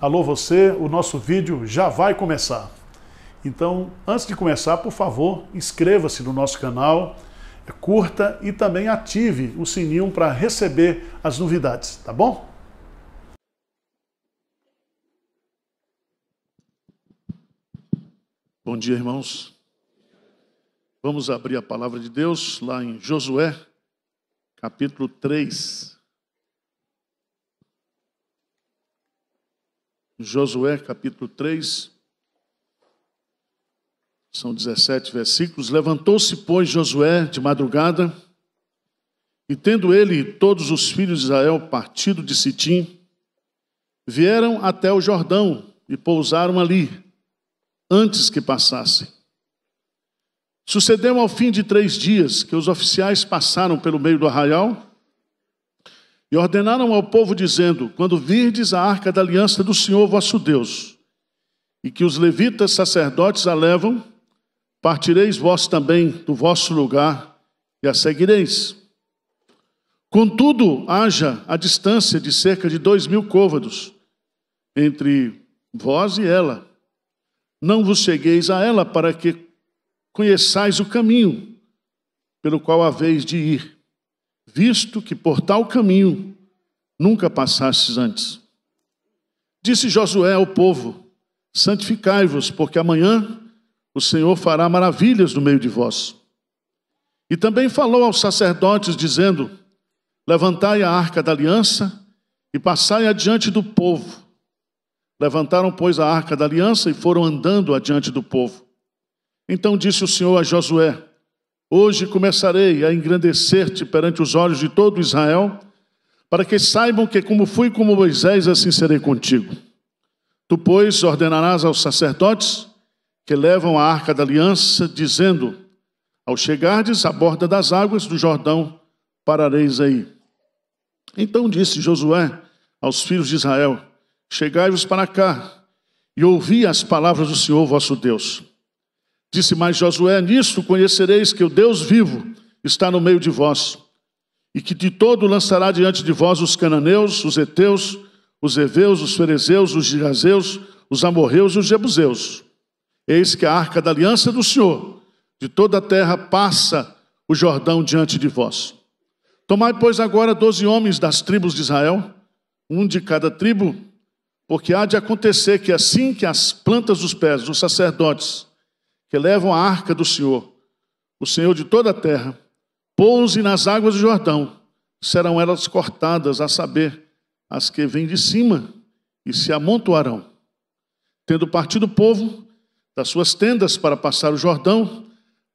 Alô você, o nosso vídeo já vai começar. Então, antes de começar, por favor, inscreva-se no nosso canal, curta e também ative o sininho para receber as novidades, tá bom? Bom dia, irmãos. Vamos abrir a palavra de Deus lá em Josué, capítulo 3. Josué, capítulo 3. São 17 versículos. Levantou-se, pois, Josué de madrugada, e tendo ele e todos os filhos de Israel partido de Sitim, vieram até o Jordão e pousaram ali, antes que passassem. Sucedeu ao fim de 3 dias que os oficiais passaram pelo meio do arraial e ordenaram ao povo, dizendo: quando virdes a arca da aliança do Senhor vosso Deus, e que os levitas sacerdotes a levam, partireis vós também do vosso lugar e a seguireis. Contudo, haja a distância de cerca de 2.000 côvados entre vós e ela. Não vos chegueis a ela, para que conheçais o caminho pelo qual haveis de ir, visto que por tal caminho nunca passastes antes. Disse Josué ao povo: santificai-vos, porque amanhã o Senhor fará maravilhas no meio de vós. E também falou aos sacerdotes, dizendo: levantai a arca da aliança e passai adiante do povo. Levantaram, pois, a arca da aliança e foram andando adiante do povo. Então disse o Senhor a Josué: hoje começarei a engrandecer-te perante os olhos de todo Israel, para que saibam que como fui com Moisés, assim serei contigo. Tu, pois, ordenarás aos sacerdotes que levam a arca da aliança, dizendo: ao chegardes à borda das águas do Jordão, parareis aí. Então disse Josué aos filhos de Israel: chegai-vos para cá e ouvi as palavras do Senhor vosso Deus. Disse mais Josué: nisto conhecereis que o Deus vivo está no meio de vós, e que de todo lançará diante de vós os cananeus, os heteus, os heveus, os ferezeus, os girgazeus, os amorreus e os jebuseus. Eis que a arca da aliança do Senhor de toda a terra passa o Jordão diante de vós. Tomai, pois, agora 12 homens das tribos de Israel, um de cada tribo, porque há de acontecer que assim que as plantas dos pés dos sacerdotes que levam a arca do Senhor, o Senhor de toda a terra, pouse nas águas do Jordão, serão elas cortadas, a saber, as que vêm de cima, e se amontoarão. Tendo partido o povo das suas tendas para passar o Jordão,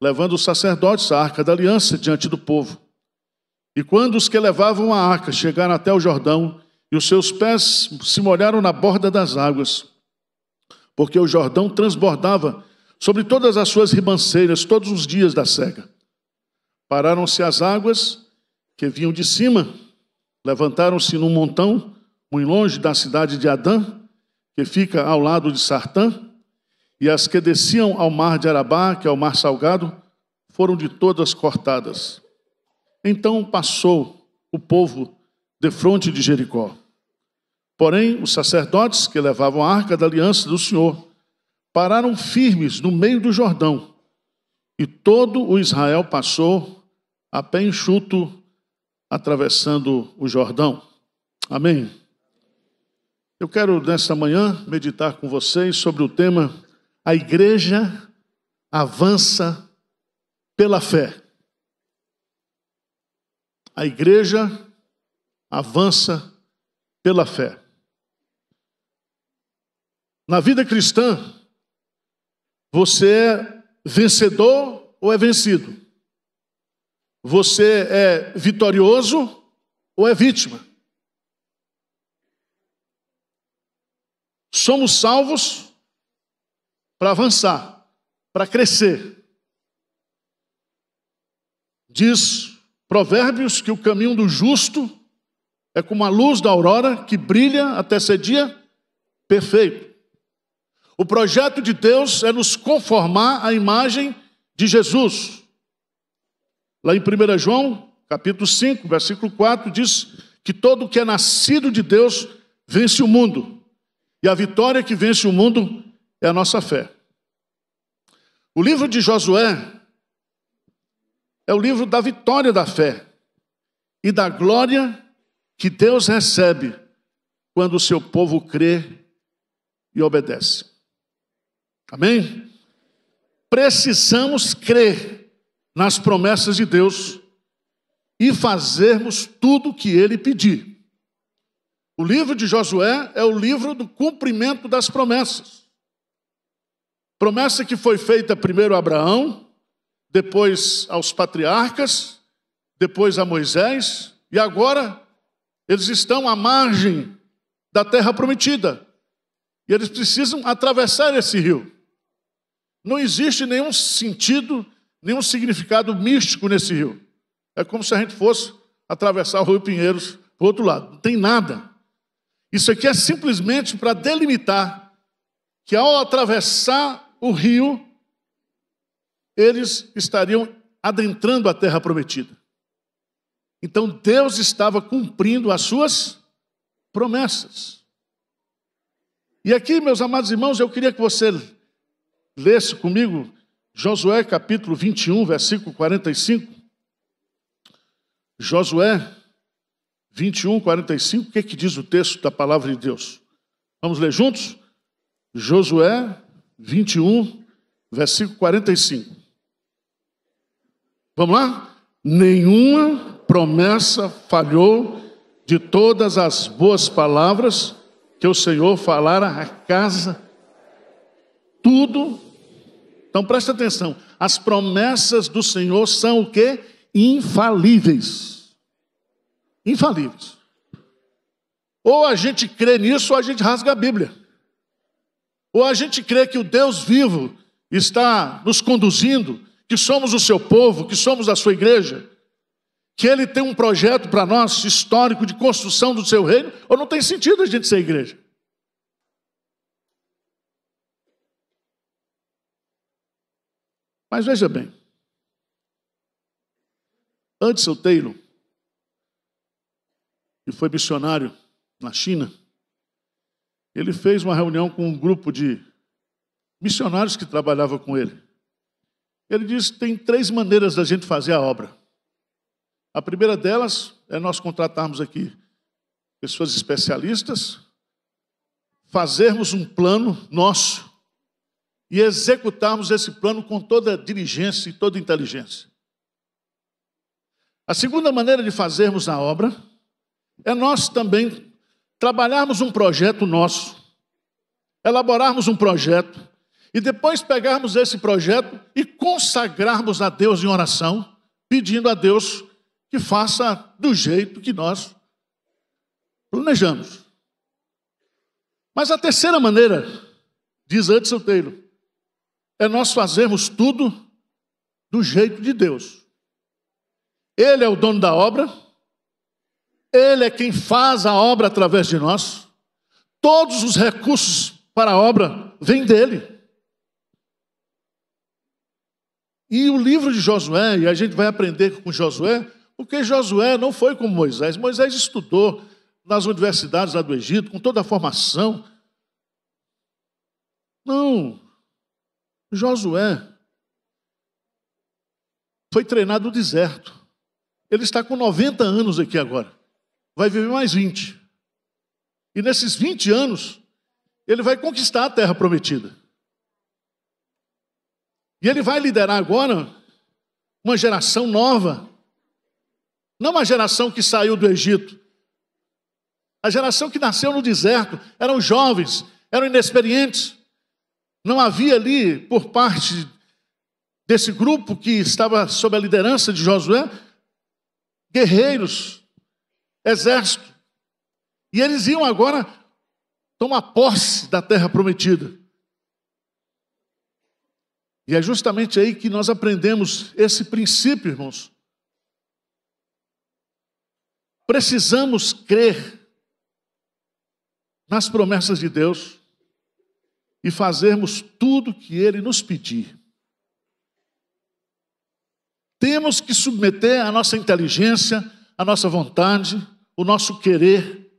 levando os sacerdotes a arca da aliança diante do povo. E quando os que levavam a arca chegaram até o Jordão, e os seus pés se molharam na borda das águas, porque o Jordão transbordava sobre todas as suas ribanceiras todos os dias da sega. Pararam-se as águas que vinham de cima, levantaram-se num montão, muito longe da cidade de Adã, que fica ao lado de Sartã, e as que desciam ao mar de Arabá, que é o mar salgado, foram de todas cortadas. Então passou o povo defronte de Jericó. Porém, os sacerdotes que levavam a arca da aliança do Senhor pararam firmes no meio do Jordão, e todo o Israel passou a pé enxuto, atravessando o Jordão. Amém? Eu quero, nesta manhã, meditar com vocês sobre o tema: a igreja avança pela fé. A igreja avança pela fé. Na vida cristã, você é vencedor ou é vencido? Você é vitorioso ou é vítima? Somos salvos para avançar, para crescer. Diz Provérbios que o caminho do justo é como a luz da aurora que brilha até ser dia perfeito. O projeto de Deus é nos conformar à imagem de Jesus. Lá em 1 João, capítulo 5, versículo 4, diz que todo que é nascido de Deus vence o mundo. E a vitória que vence o mundo é a nossa fé. O livro de Josué é o livro da vitória da fé e da glória que Deus recebe quando o seu povo crê e obedece. Amém? Precisamos crer nas promessas de Deus e fazermos tudo o que Ele pedir. O livro de Josué é o livro do cumprimento das promessas. Promessa que foi feita primeiro a Abraão, depois aos patriarcas, depois a Moisés, e agora eles estão à margem da terra prometida. E eles precisam atravessar esse rio. Não existe nenhum sentido, nenhum significado místico nesse rio. É como se a gente fosse atravessar o Rio Pinheiros para o outro lado. Não tem nada. Isso aqui é simplesmente para delimitar que ao atravessar o rio, eles estariam adentrando a terra prometida. Então Deus estava cumprindo as suas promessas. E aqui, meus amados irmãos, eu queria que você lesse comigo Josué capítulo 21, versículo 45. Josué 21, 45, o que é que diz o texto da palavra de Deus? Vamos ler juntos? Josué 21, versículo 45. Vamos lá? Nenhuma promessa falhou de todas as boas palavras que o Senhor falara à casa. Tudo. Então presta atenção. As promessas do Senhor são o quê? Infalíveis. Infalíveis. Ou a gente crê nisso ou a gente rasga a Bíblia. Ou a gente crê que o Deus vivo está nos conduzindo, que somos o seu povo, que somos a sua igreja, que Ele tem um projeto para nós, histórico, de construção do seu reino, ou não tem sentido a gente ser igreja. Mas veja bem, Hudson Taylor, que foi missionário na China, ele fez uma reunião com um grupo de missionários que trabalhavam com ele. Ele disse que tem 3 maneiras da gente fazer a obra. A primeira delas é nós contratarmos aqui pessoas especialistas, fazermos um plano nosso e executarmos esse plano com toda diligência e toda inteligência. A segunda maneira de fazermos a obra é nós também trabalharmos um projeto nosso, elaborarmos um projeto e depois pegarmos esse projeto e consagrarmos a Deus em oração, pedindo a Deus que faça do jeito que nós planejamos. Mas a terceira maneira, diz Hudson Taylor, é nós fazermos tudo do jeito de Deus. Ele é o dono da obra, Ele é quem faz a obra através de nós, todos os recursos para a obra vêm dEle. E o livro de Josué, e a gente vai aprender com Josué, porque Josué não foi como Moisés. Moisés estudou nas universidades lá do Egito, com toda a formação. Não. Josué foi treinado no deserto. Ele está com 90 anos aqui agora. Vai viver mais 20. E nesses 20 anos, ele vai conquistar a terra prometida. E ele vai liderar agora uma geração nova. Não uma geração que saiu do Egito. A geração que nasceu no deserto eram jovens, eram inexperientes. Não havia ali, por parte desse grupo que estava sob a liderança de Josué, guerreiros, exército. E eles iam agora tomar posse da terra prometida. E é justamente aí que nós aprendemos esse princípio, irmãos. Precisamos crer nas promessas de Deus e fazermos tudo que Ele nos pedir. Temos que submeter a nossa inteligência, a nossa vontade, o nosso querer,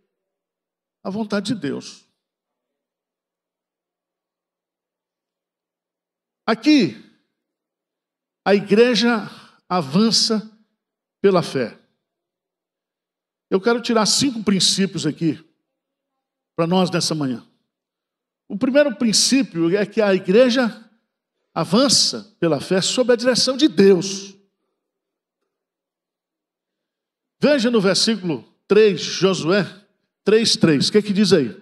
à vontade de Deus. Aqui, a igreja avança pela fé. Eu quero tirar 5 princípios aqui para nós nessa manhã. O primeiro princípio é que a igreja avança pela fé sob a direção de Deus. Veja no versículo 3, Josué 3:3. O que é que diz aí?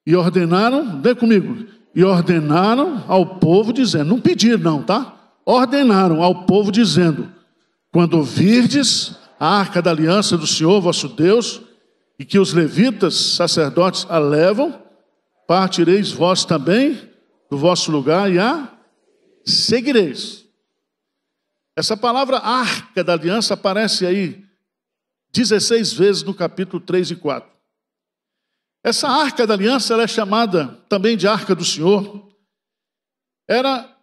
E ordenaram, vem comigo, e ordenaram ao povo dizendo, não pediram não, tá? Ordenaram ao povo dizendo, quando virdes a arca da aliança do Senhor vosso Deus, e que os levitas, sacerdotes, a levam, partireis vós também do vosso lugar e a seguireis. Essa palavra arca da aliança aparece aí 16 vezes no capítulo 3 e 4. Essa arca da aliança ela é chamada também de arca do Senhor. Era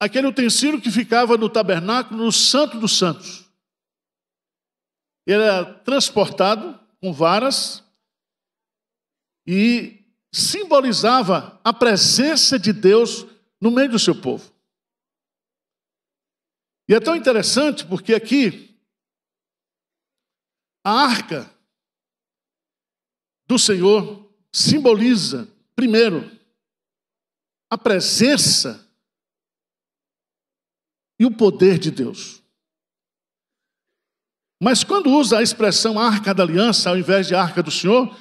aquele utensílio que ficava no tabernáculo, no Santo dos Santos. Ele era transportado com varas e simbolizava a presença de Deus no meio do seu povo. E é tão interessante porque aqui a arca do Senhor simboliza, primeiro, a presença e o poder de Deus. Mas quando usa a expressão arca da aliança ao invés de arca do Senhor,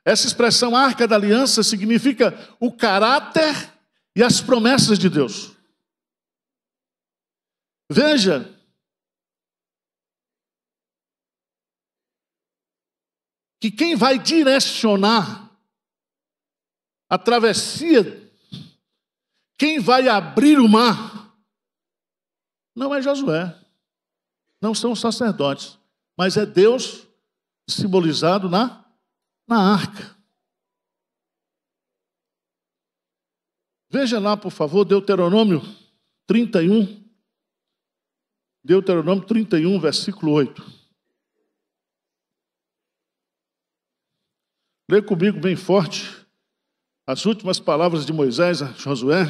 essa expressão arca da aliança significa o caráter e as promessas de Deus. Veja, que quem vai direcionar a travessia, quem vai abrir o mar, não é Josué, não são os sacerdotes, mas é Deus simbolizado na arca. Veja lá, por favor, Deuteronômio 31. Deuteronômio 31, versículo 8. Lê comigo bem forte as últimas palavras de Moisés a Josué.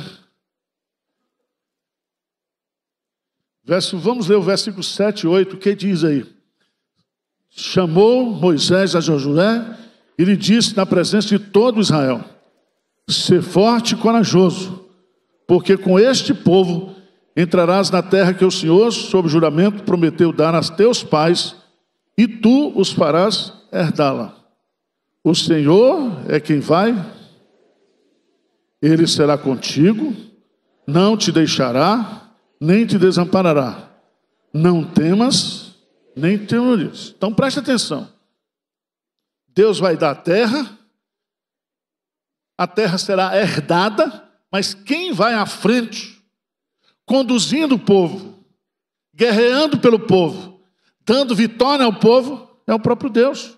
Vamos ler o versículo 7 e 8, o que diz aí? Chamou Moisés a Josué e lhe disse na presença de todo Israel, ser forte e corajoso, porque com este povo entrarás na terra que o Senhor, sob juramento, prometeu dar a teus pais, e tu os farás herdá-la. O Senhor é quem vai, Ele será contigo, não te deixará, nem te desamparará. Não temas, nem temores. Então preste atenção. Deus vai dar a terra será herdada, mas quem vai à frente, conduzindo o povo, guerreando pelo povo, dando vitória ao povo, é o próprio Deus.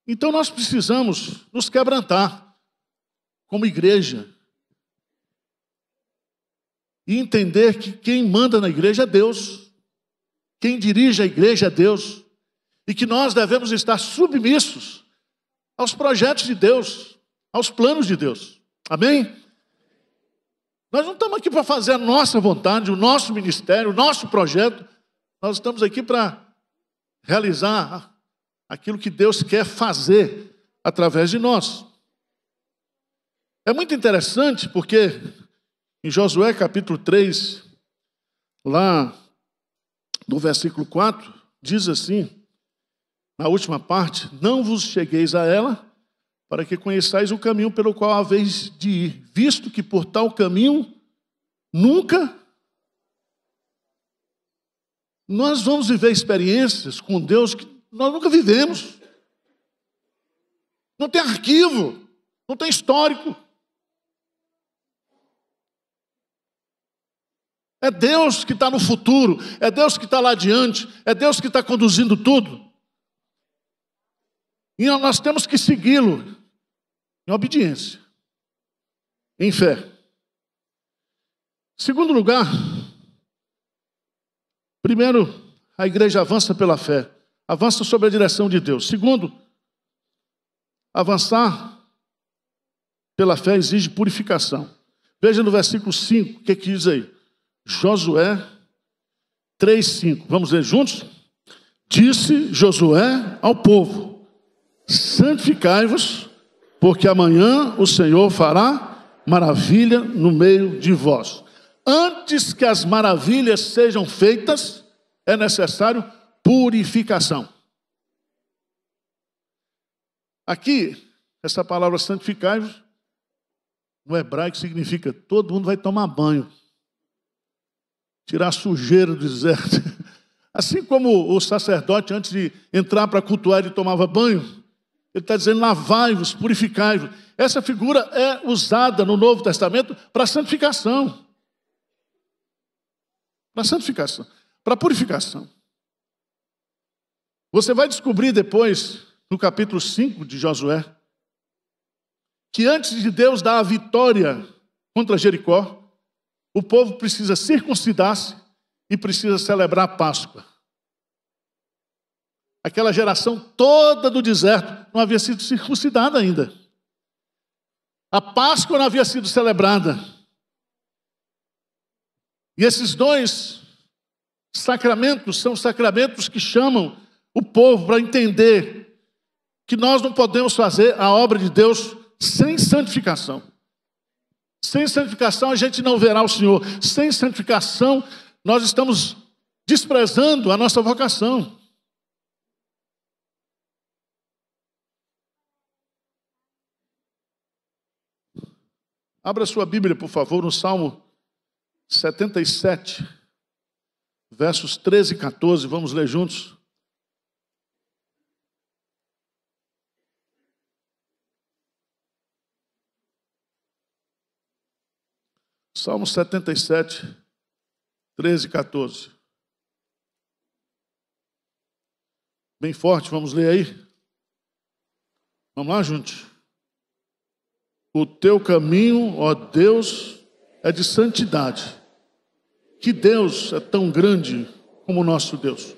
Então nós precisamos nos quebrantar como igreja e entender que quem manda na igreja é Deus, quem dirige a igreja é Deus, e que nós devemos estar submissos aos projetos de Deus, aos planos de Deus. Amém? Nós não estamos aqui para fazer a nossa vontade, o nosso ministério, o nosso projeto. Nós estamos aqui para realizar aquilo que Deus quer fazer através de nós. É muito interessante porque em Josué capítulo 3, lá no versículo 4, diz assim, na última parte, não vos chegueis a ela, para que conheçais o caminho pelo qual haveis de ir, visto que por tal caminho nunca nós vamos viver experiências com Deus que nós nunca vivemos. Não tem arquivo, não tem histórico. É Deus que está no futuro, é Deus que está lá adiante, é Deus que está conduzindo tudo. E nós temos que segui-lo em obediência, em fé. Segundo lugar, primeiro, a igreja avança pela fé, avança sob a direção de Deus. Segundo, avançar pela fé exige purificação. Veja no versículo 5, o que diz aí? Josué 3:5. Vamos ler juntos? Disse Josué ao povo: santificai-vos, porque amanhã o Senhor fará maravilha no meio de vós. Antes que as maravilhas sejam feitas, é necessário purificação. Aqui, essa palavra santificai-vos, no hebraico significa todo mundo vai tomar banho, tirar a sujeira do deserto. Assim como o sacerdote, antes de entrar para cultuar, ele tomava banho, ele está dizendo: lavai-vos, purificai-vos. Essa figura é usada no Novo Testamento para santificação. Para santificação, para purificação. Você vai descobrir depois, no capítulo 5 de Josué, que antes de Deus dar a vitória contra Jericó, o povo precisa circuncidar-se e precisa celebrar a Páscoa. Aquela geração toda do deserto não havia sido circuncidada ainda. A Páscoa não havia sido celebrada. E esses dois sacramentos são sacramentos que chamam o povo para entender que nós não podemos fazer a obra de Deus sem santificação. Sem santificação a gente não verá o Senhor. Sem santificação nós estamos desprezando a nossa vocação. Abra sua Bíblia, por favor, no Salmo 77, versos 13 e 14. Vamos ler juntos. Salmo 77, 13 e 14. Bem forte, vamos ler aí. Vamos lá, juntos. O teu caminho, ó Deus, é de santidade. Que Deus é tão grande como o nosso Deus.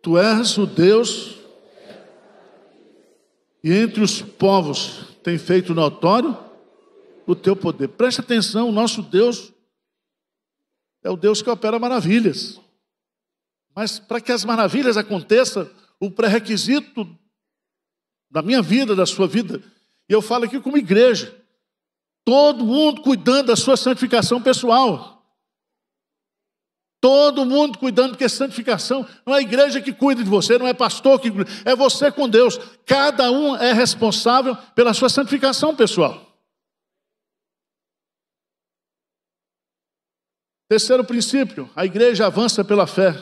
Tu és o Deus, e entre os povos tem feito notório o teu poder. Preste atenção, o nosso Deus é o Deus que opera maravilhas. Mas para que as maravilhas aconteçam, o pré-requisito da minha vida, da sua vida, e eu falo aqui como igreja, todo mundo cuidando da sua santificação pessoal. Todo mundo cuidando, porque santificação não é a igreja que cuida de você, não é pastor que cuida, é você com Deus. Cada um é responsável pela sua santificação pessoal. Terceiro princípio, a igreja avança pela fé.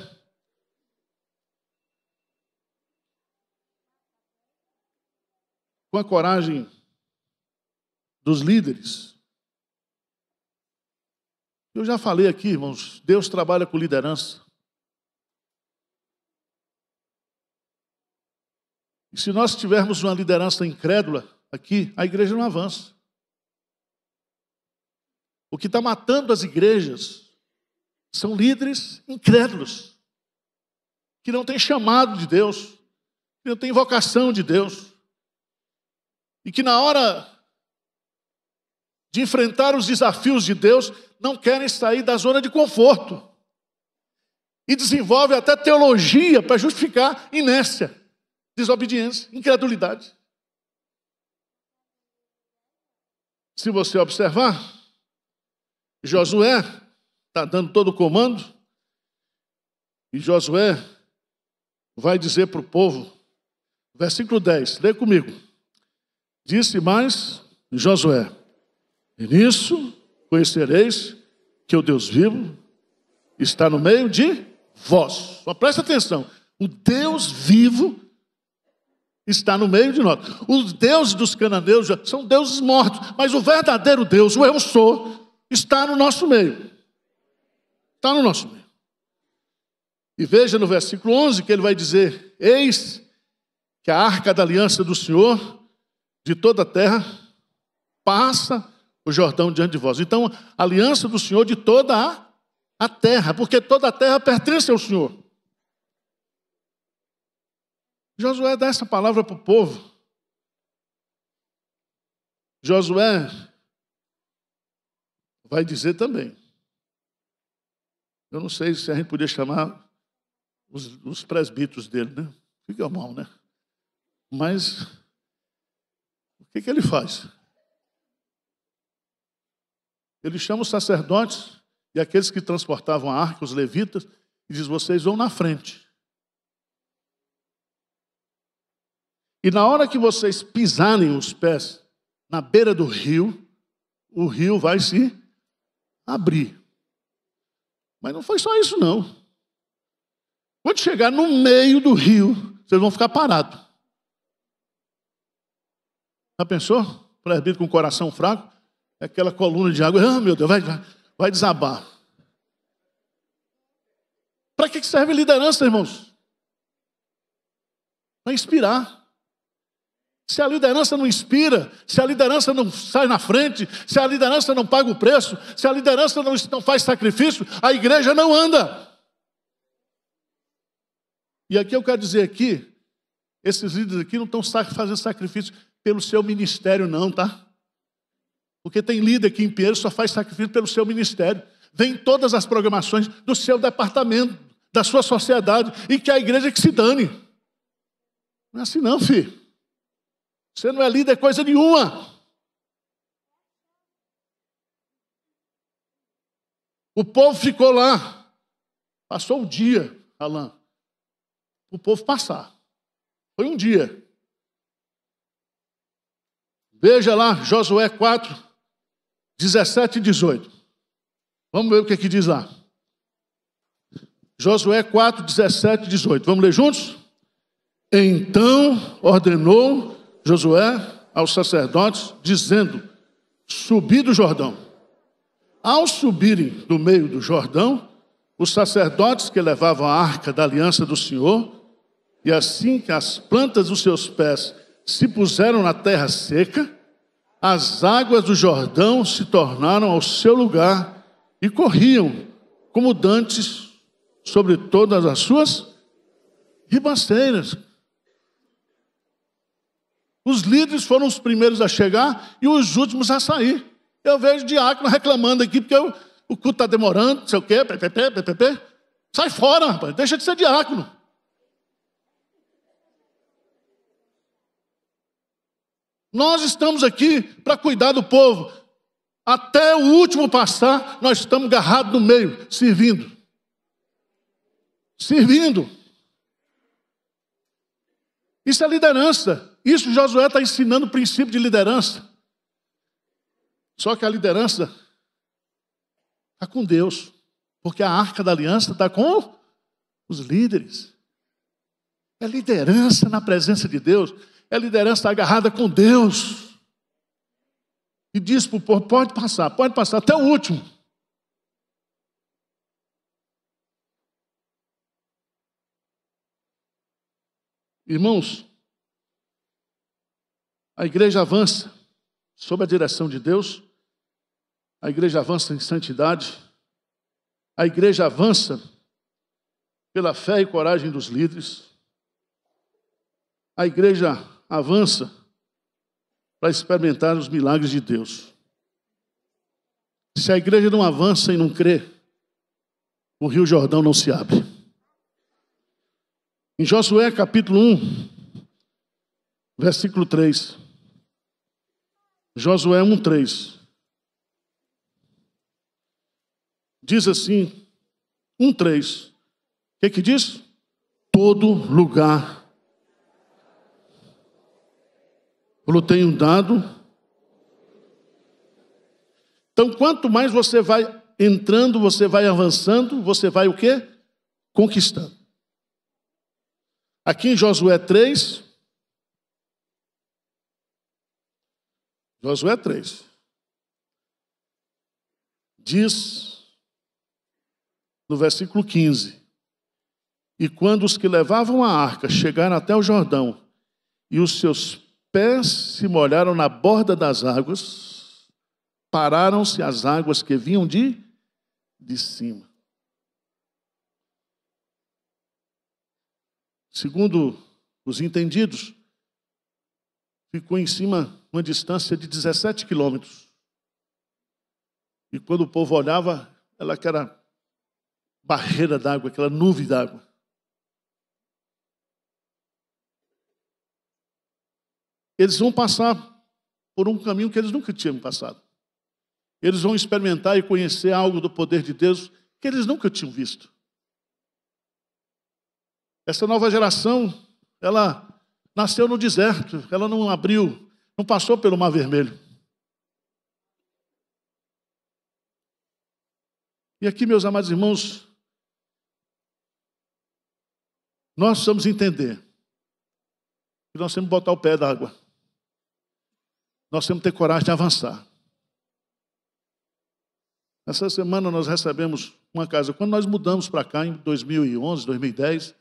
Com a coragem dos líderes. Eu já falei aqui, irmãos, Deus trabalha com liderança. E se nós tivermos uma liderança incrédula aqui, a igreja não avança. O que está matando as igrejas são líderes incrédulos, que não têm chamado de Deus, que não têm vocação de Deus, e que na hora de enfrentar os desafios de Deus, não querem sair da zona de conforto. E desenvolvem até teologia para justificar inércia, desobediência, incredulidade. Se você observar, Josué está dando todo o comando, e Josué vai dizer para o povo, versículo 10, lê comigo. Disse mais Josué: e nisso conhecereis que o Deus vivo está no meio de vós. Só presta atenção, o Deus vivo está no meio de nós. Os deuses dos cananeus são deuses mortos, mas o verdadeiro Deus, o eu sou, está no nosso meio. Está no nosso meio. E veja no versículo 11 que ele vai dizer: eis que a arca da aliança do Senhor de toda a terra passa o Jordão diante de vós. Então, a aliança do Senhor de toda a terra, porque toda a terra pertence ao Senhor. Josué dá essa palavra para o povo. Josué vai dizer também. Eu não sei se a gente podia chamar os presbíteros dele, né? Fica mal, né? Mas o que ele faz? Ele chama os sacerdotes e aqueles que transportavam a arca, os levitas, e diz: vocês vão na frente. E na hora que vocês pisarem os pés na beira do rio, o rio vai se abrir. Mas não foi só isso, não. Quando chegar no meio do rio, vocês vão ficar parados. Já pensou? O presbítero com o coração fraco, aquela coluna de água, ah, meu Deus, vai desabar. Para que serve liderança, irmãos? Para inspirar. Se a liderança não inspira, se a liderança não sai na frente, se a liderança não paga o preço, se a liderança não faz sacrifício, a igreja não anda. E aqui eu quero dizer aqui, esses líderes aqui não estão fazendo sacrifício pelo seu ministério não, tá? Porque tem líder aqui em Pinheiro que só faz sacrifício pelo seu ministério. Vem todas as programações do seu departamento, da sua sociedade, e que a igreja que se dane. Não é assim não, filho. Você não é líder coisa nenhuma. O povo ficou lá. Passou o dia, Alain. O povo passar. Foi um dia. Veja lá, Josué 4, 17 e 18. Vamos ver o que diz lá. Josué 4, 17 e 18. Vamos ler juntos? Então ordenou Josué aos sacerdotes, dizendo: subi do Jordão. Ao subirem do meio do Jordão, os sacerdotes que levavam a arca da aliança do Senhor, e assim que as plantas dos seus pés se puseram na terra seca, as águas do Jordão se tornaram ao seu lugar e corriam como dantes sobre todas as suas ribanceiras. Os líderes foram os primeiros a chegar e os últimos a sair. Eu vejo diácono reclamando aqui porque o culto está demorando, não sei o quê, sai fora, rapaz, deixa de ser diácono. Nós estamos aqui para cuidar do povo. Até o último passar, nós estamos agarrados no meio, servindo. Servindo. Isso é liderança. Isso Josué está ensinando o princípio de liderança. Só que a liderança está com Deus. Porque a arca da aliança está com os líderes. É liderança na presença de Deus. É liderança agarrada com Deus. E diz para o povo: pode passar até o último. Irmãos, a igreja avança sob a direção de Deus, a igreja avança em santidade, a igreja avança pela fé e coragem dos líderes, a igreja avança para experimentar os milagres de Deus. Se a igreja não avança e não crê, o Rio Jordão não se abre. Em Josué capítulo 1, versículo 3. Josué 1:3. Diz assim, 1:3. O que diz? Todo lugar eu tenho dado. Então, quanto mais você vai entrando, você vai avançando, você vai o quê? Conquistando. Aqui em Josué 3, diz no versículo 15: e quando os que levavam a arca chegaram até o Jordão, e os seus pés se molharam na borda das águas, pararam-se as águas que vinham de cima. Segundo os entendidos, ficou em cima, uma distância de 17 quilômetros. E quando o povo olhava, ela que era barreira d'água, aquela nuvem d'água. Eles vão passar por um caminho que eles nunca tinham passado. Eles vão experimentar e conhecer algo do poder de Deus que eles nunca tinham visto. Essa nova geração, ela nasceu no deserto, ela não abriu, não passou pelo Mar Vermelho. E aqui, meus amados irmãos, nós precisamos entender que nós temos que botar o pé da água. Nós temos que ter coragem de avançar. Essa semana nós recebemos uma casa. Quando nós mudamos para cá, em 2011, 2010,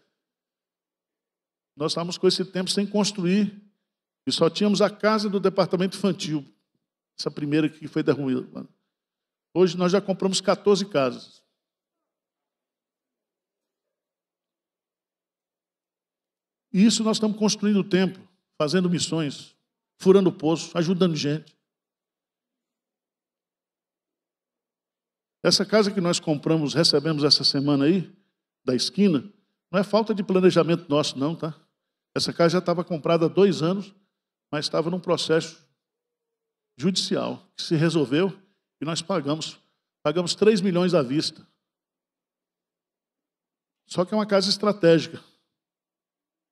nós estávamos com esse tempo sem construir e só tínhamos a casa do departamento infantil. Essa primeira que foi derrubada. Hoje nós já compramos 14 casas. E isso nós estamos construindo o templo, fazendo missões, furando poço, ajudando gente. Essa casa que nós compramos, recebemos essa semana aí, da esquina, não é falta de planejamento nosso, não, tá? Essa casa já estava comprada há 2 anos, mas estava num processo judicial, que se resolveu e nós pagamos 3 milhões à vista. Só que é uma casa estratégica.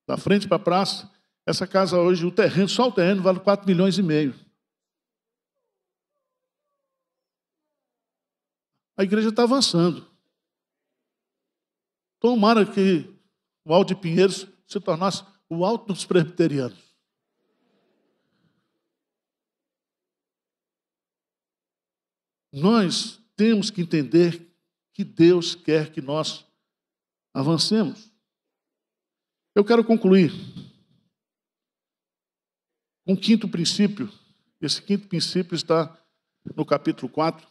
Da frente para a praça, essa casa hoje, o terreno, só o terreno vale 4 milhões e meio. A igreja está avançando. Tomara que o Alto de Pinheiros se tornasse o Alto dos Presbiterianos. Nós temos que entender que Deus quer que nós avancemos. Eu quero concluir com um 5º princípio. Esse 5º princípio está no capítulo 4.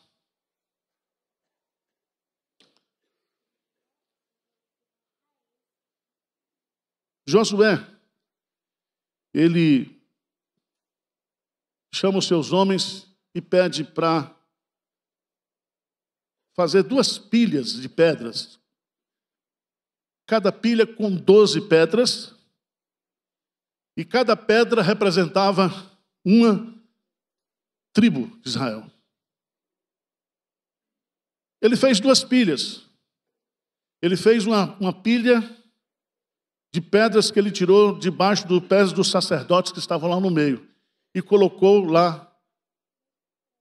Josué, ele chama os seus homens e pede para fazer 2 pilhas de pedras. Cada pilha com 12 pedras. E cada pedra representava uma tribo de Israel. Ele fez 2 pilhas. Ele fez uma pilha de pedras que ele tirou debaixo dos pés dos sacerdotes que estavam lá no meio. E colocou lá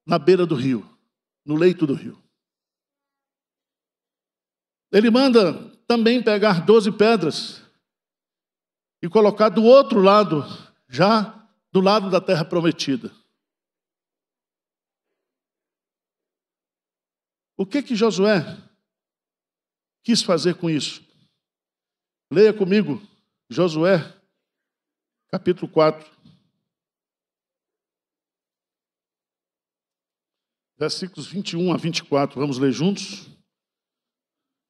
na beira do rio, no leito do rio. Ele manda também pegar 12 pedras e colocar do outro lado, já do lado da terra prometida. O que Josué quis fazer com isso? Leia comigo, Josué, capítulo 4. Versículos 21 a 24. Vamos ler juntos?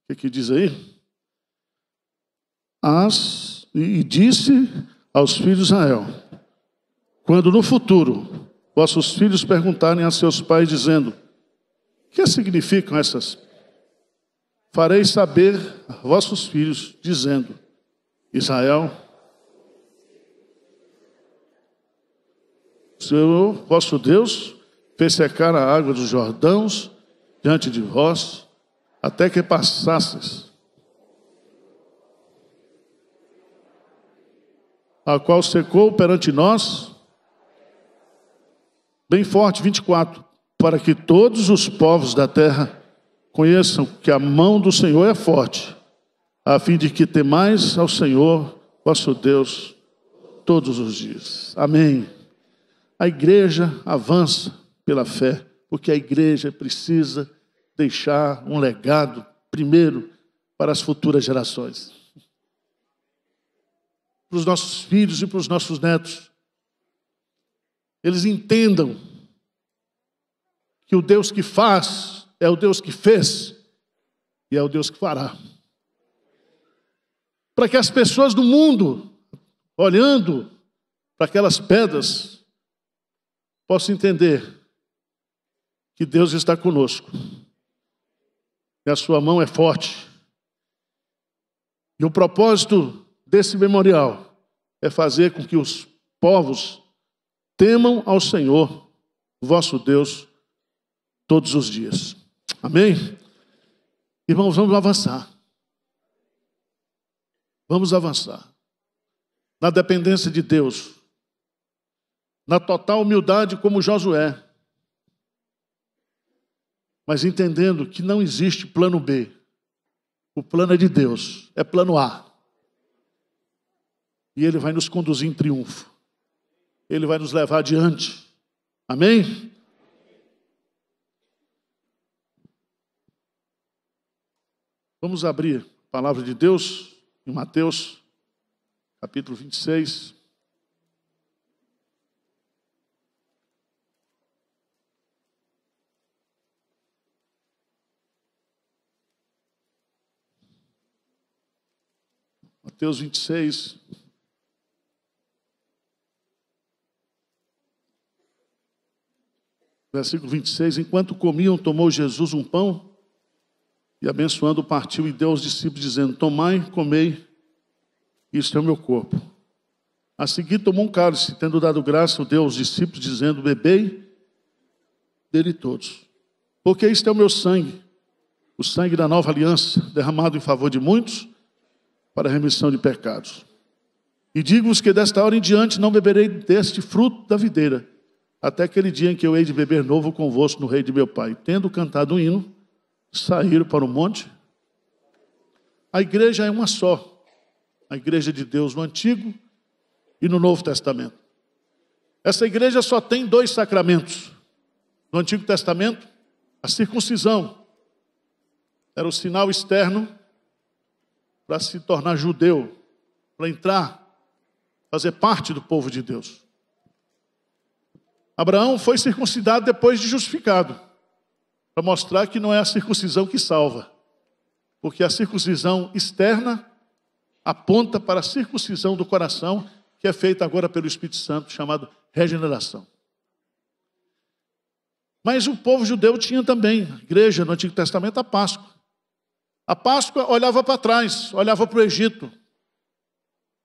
O que diz aí? E disse aos filhos de Israel: quando no futuro vossos filhos perguntarem a seus pais, dizendo: que significam essas? Farei saber a vossos filhos, dizendo: Israel, o Senhor vosso Deus fez secar a água dos Jordãos diante de vós, até que passasseis, a qual secou perante nós, bem forte, 24, para que todos os povos da terra conheçam que a mão do Senhor é forte, a fim de que temais ao Senhor, vosso Deus, todos os dias. Amém. A igreja avança pela fé, porque a igreja precisa deixar um legado, primeiro, para as futuras gerações. Para os nossos filhos e para os nossos netos. Eles entendam que o Deus que faz é o Deus que fez e é o Deus que fará. Para que as pessoas do mundo, olhando para aquelas pedras, possa entender que Deus está conosco. E a sua mão é forte. E o propósito desse memorial é fazer com que os povos temam ao Senhor, vosso Deus, todos os dias. Amém? Irmãos, vamos avançar. Vamos avançar. Na dependência de Deus. Na total humildade como Josué. Mas entendendo que não existe plano B. O plano é de Deus. É plano A. E Ele vai nos conduzir em triunfo. Ele vai nos levar adiante. Amém? Vamos abrir a palavra de Deus em Mateus, capítulo 26. Mateus 26. Versículo 26. Enquanto comiam, tomou Jesus um pão e abençoando partiu e deu aos discípulos, dizendo: tomai, comei, isto é o meu corpo. A seguir tomou um cálice, tendo dado graça, o deu aos discípulos, dizendo: bebei dele todos, porque isto é o meu sangue, o sangue da nova aliança, derramado em favor de muitos, para a remissão de pecados. E digo-vos que desta hora em diante não beberei deste fruto da videira, até aquele dia em que eu hei de beber novo convosco no reino de meu Pai. Tendo cantado um hino, saíram para o monte. A igreja é uma só. A igreja de Deus no Antigo e no Novo Testamento. Essa igreja só tem 2 sacramentos. No Antigo Testamento, a circuncisão era o sinal externo para se tornar judeu, para entrar, fazer parte do povo de Deus. Abraão foi circuncidado depois de justificado, para mostrar que não é a circuncisão que salva, porque a circuncisão externa aponta para a circuncisão do coração, que é feita agora pelo Espírito Santo, chamado regeneração. Mas o povo judeu tinha também, a igreja no Antigo Testamento, a Páscoa. A Páscoa olhava para trás, olhava para o Egito.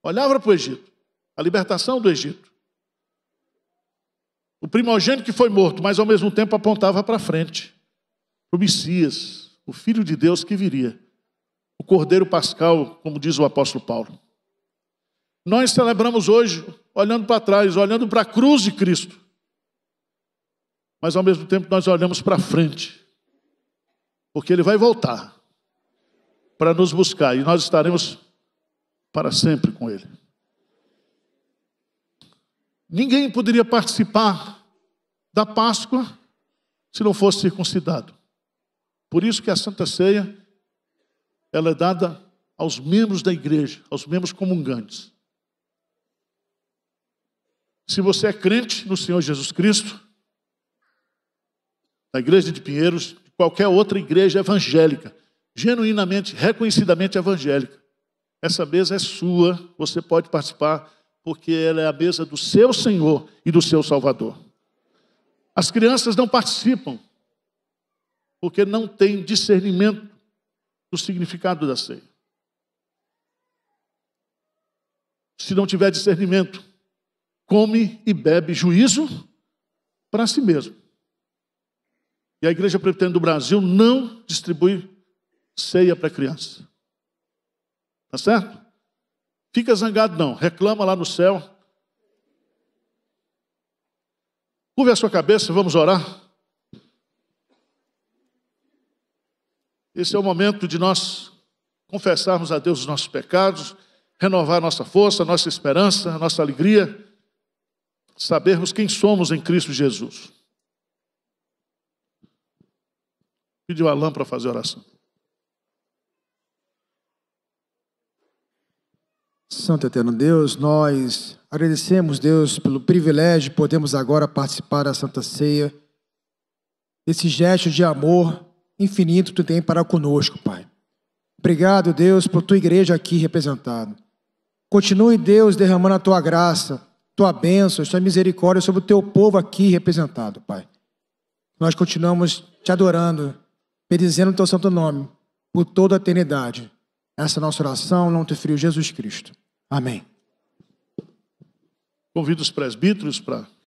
Olhava para o Egito, a libertação do Egito. O primogênito que foi morto, mas ao mesmo tempo apontava para frente. O Messias, o Filho de Deus que viria. O Cordeiro Pascal, como diz o apóstolo Paulo. Nós celebramos hoje, olhando para trás, olhando para a cruz de Cristo. Mas ao mesmo tempo nós olhamos para frente. Porque Ele vai voltar para nos buscar. E nós estaremos para sempre com Ele. Ninguém poderia participar da Páscoa se não fosse circuncidado. Por isso que a Santa Ceia, ela é dada aos membros da igreja, aos membros comungantes. Se você é crente no Senhor Jesus Cristo, da igreja de Pinheiros, de qualquer outra igreja evangélica, genuinamente, reconhecidamente evangélica, essa mesa é sua, você pode participar, porque ela é a mesa do seu Senhor e do seu Salvador. As crianças não participam, porque não têm discernimento do significado da ceia. Se não tiver discernimento, come e bebe juízo para si mesmo. E a Igreja Presbiteriana do Brasil não distribui ceia para criança. Tá certo? Fica zangado não, reclama lá no céu. Curve a sua cabeça, vamos orar. Esse é o momento de nós confessarmos a Deus os nossos pecados, renovar nossa força, nossa esperança, nossa alegria, sabermos quem somos em Cristo Jesus. Pediu a Alain para fazer a oração. Santo Eterno Deus, nós agradecemos, Deus, pelo privilégio de podermos agora participar da Santa Ceia, esse gesto de amor infinito que Tu tem para conosco, Pai. Obrigado, Deus, por Tua igreja aqui representada. Continue, Deus, derramando a Tua graça tua bênção, tua misericórdia sobre o teu povo aqui representado, Pai. Nós continuamos te adorando, bendizendo o teu santo nome por toda a eternidade. Essa é a nossa oração, no nome do teu filho Jesus Cristo. Amém. Convido os presbíteros para